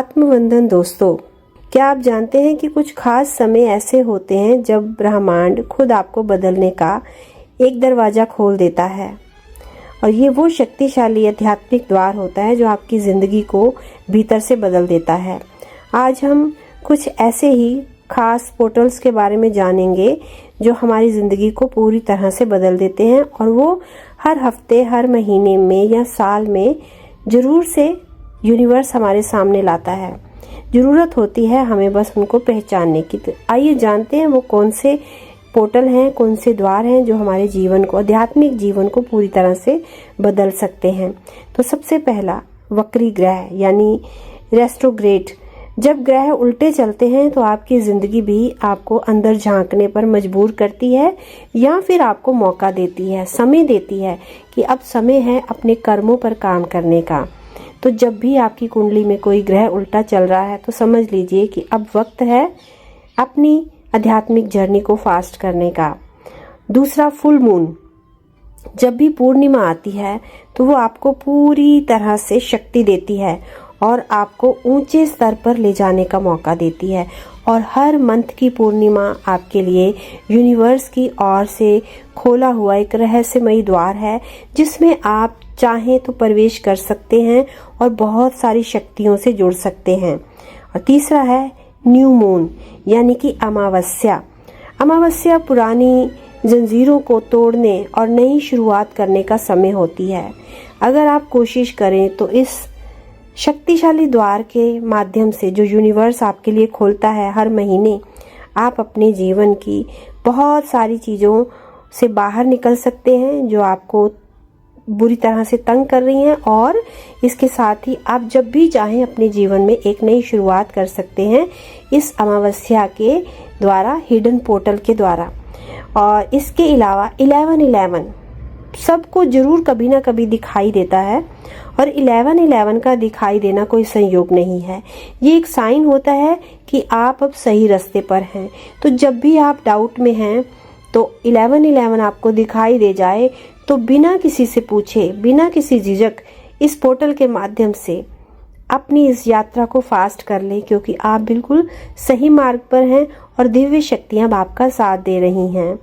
आत्मवंदन दोस्तों, क्या आप जानते हैं कि कुछ खास समय ऐसे होते हैं जब ब्रह्मांड खुद आपको बदलने का एक दरवाज़ा खोल देता है और ये वो शक्तिशाली आध्यात्मिक द्वार होता है जो आपकी ज़िंदगी को भीतर से बदल देता है। आज हम कुछ ऐसे ही खास पोर्टल्स के बारे में जानेंगे जो हमारी ज़िंदगी को पूरी तरह से बदल देते हैं और वो हर हफ्ते, हर महीने में या साल में ज़रूर से यूनिवर्स हमारे सामने लाता है। ज़रूरत होती है हमें बस उनको पहचानने की। तो आइए जानते हैं वो कौन से पोर्टल हैं, कौन से द्वार हैं जो हमारे जीवन को, आध्यात्मिक जीवन को पूरी तरह से बदल सकते हैं। तो सबसे पहला वक्री ग्रह यानी रेट्रोग्रेड। जब ग्रह उल्टे चलते हैं तो आपकी ज़िंदगी भी आपको अंदर झांकने पर मजबूर करती है या फिर आपको मौका देती है, समय देती है कि अब समय है अपने कर्मों पर काम करने का। तो जब भी आपकी कुंडली में कोई ग्रह उल्टा चल रहा है तो समझ लीजिए कि अब वक्त है अपनी आध्यात्मिक जर्नी को फास्ट करने का। दूसरा, फुल मून। जब भी पूर्णिमा आती है तो वो आपको पूरी तरह से शक्ति देती है और आपको ऊंचे स्तर पर ले जाने का मौका देती है। और हर मंथ की पूर्णिमा आपके लिए यूनिवर्स की ओर से खोला हुआ एक रहस्यमयी द्वार है जिसमें आप चाहें तो प्रवेश कर सकते हैं और बहुत सारी शक्तियों से जुड़ सकते हैं। और तीसरा है न्यू मून यानी कि अमावस्या। अमावस्या पुरानी जंजीरों को तोड़ने और नई शुरुआत करने का समय होती है। अगर आप कोशिश करें तो इस शक्तिशाली द्वार के माध्यम से जो यूनिवर्स आपके लिए खोलता है हर महीने, आप अपने जीवन की बहुत सारी चीज़ों से बाहर निकल सकते हैं जो आपको बुरी तरह से तंग कर रही हैं। और इसके साथ ही आप जब भी चाहें अपने जीवन में एक नई शुरुआत कर सकते हैं इस अमावस्या के द्वारा, हिडन पोर्टल के द्वारा। और इसके अलावा 1111 सबको जरूर कभी ना कभी दिखाई देता है और 1111 का दिखाई देना कोई संयोग नहीं है, ये एक साइन होता है कि आप अब सही रास्ते पर हैं। तो जब भी आप डाउट में हैं तो 1111 आपको दिखाई दे जाए तो बिना किसी से पूछे, बिना किसी झिझक इस पोर्टल के माध्यम से अपनी इस यात्रा को फास्ट कर लें, क्योंकि आप बिल्कुल सही मार्ग पर हैं और दिव्य शक्तियां आपका साथ दे रही हैं।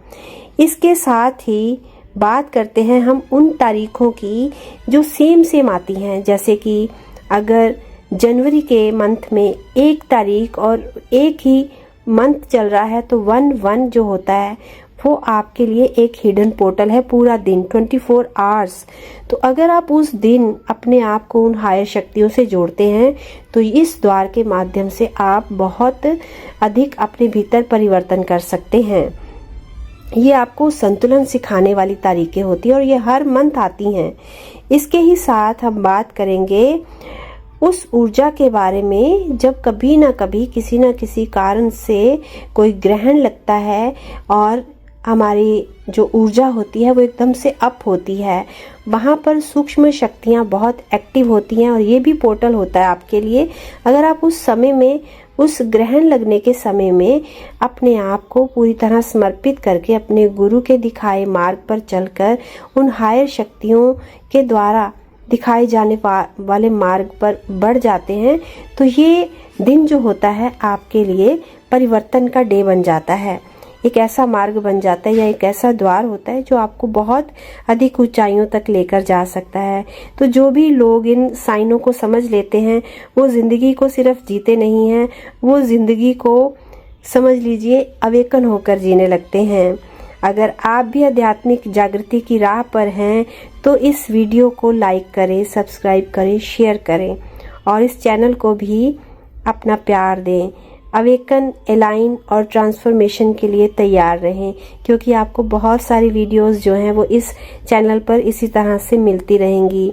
इसके साथ ही बात करते हैं हम उन तारीखों की जो सेम आती हैं, जैसे कि अगर जनवरी के मंथ में 1 तारीख और एक ही मंथ चल रहा है तो 1/1 जो होता है वो आपके लिए एक हिडन पोर्टल है, पूरा दिन 24 आवर्स। तो अगर आप उस दिन अपने आप को उन हायर शक्तियों से जोड़ते हैं तो इस द्वार के माध्यम से आप बहुत अधिक अपने भीतर परिवर्तन कर सकते हैं। ये आपको संतुलन सिखाने वाली तारीखें होती हैं और ये हर मंथ आती हैं। इसके ही साथ हम बात करेंगे उस ऊर्जा के बारे में जब कभी ना कभी किसी न किसी कारण से कोई ग्रहण लगता है और हमारी जो ऊर्जा होती है वो एकदम से अप होती है। वहाँ पर सूक्ष्म शक्तियाँ बहुत एक्टिव होती हैं और ये भी पोर्टल होता है आपके लिए। अगर आप उस समय में, उस ग्रहण लगने के समय में अपने आप को पूरी तरह समर्पित करके अपने गुरु के दिखाए मार्ग पर चलकर उन हायर शक्तियों के द्वारा दिखाए जाने वाले मार्ग पर बढ़ जाते हैं तो ये दिन जो होता है आपके लिए परिवर्तन का डे बन जाता है। एक ऐसा मार्ग बन जाता है या एक ऐसा द्वार होता है जो आपको बहुत अधिक ऊंचाइयों तक लेकर जा सकता है। तो जो भी लोग इन साइनों को समझ लेते हैं वो ज़िंदगी को सिर्फ जीते नहीं हैं, वो ज़िंदगी को समझ लीजिए अवेकन होकर जीने लगते हैं। अगर आप भी आध्यात्मिक जागृति की राह पर हैं तो इस वीडियो को लाइक करें, सब्सक्राइब करें, शेयर करें और इस चैनल को भी अपना प्यार दें। अवेकन, अलाइन और ट्रांसफॉर्मेशन के लिए तैयार रहें, क्योंकि आपको बहुत सारी वीडियोस जो हैं वो इस चैनल पर इसी तरह से मिलती रहेंगी।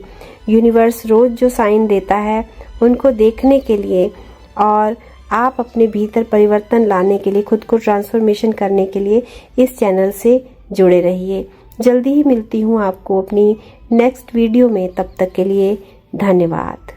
यूनिवर्स रोज़ जो साइन देता है उनको देखने के लिए और आप अपने भीतर परिवर्तन लाने के लिए, खुद को ट्रांसफॉर्मेशन करने के लिए इस चैनल से जुड़े रहिए। जल्दी ही मिलती हूँ आपको अपनी नेक्स्ट वीडियो में, तब तक के लिए धन्यवाद।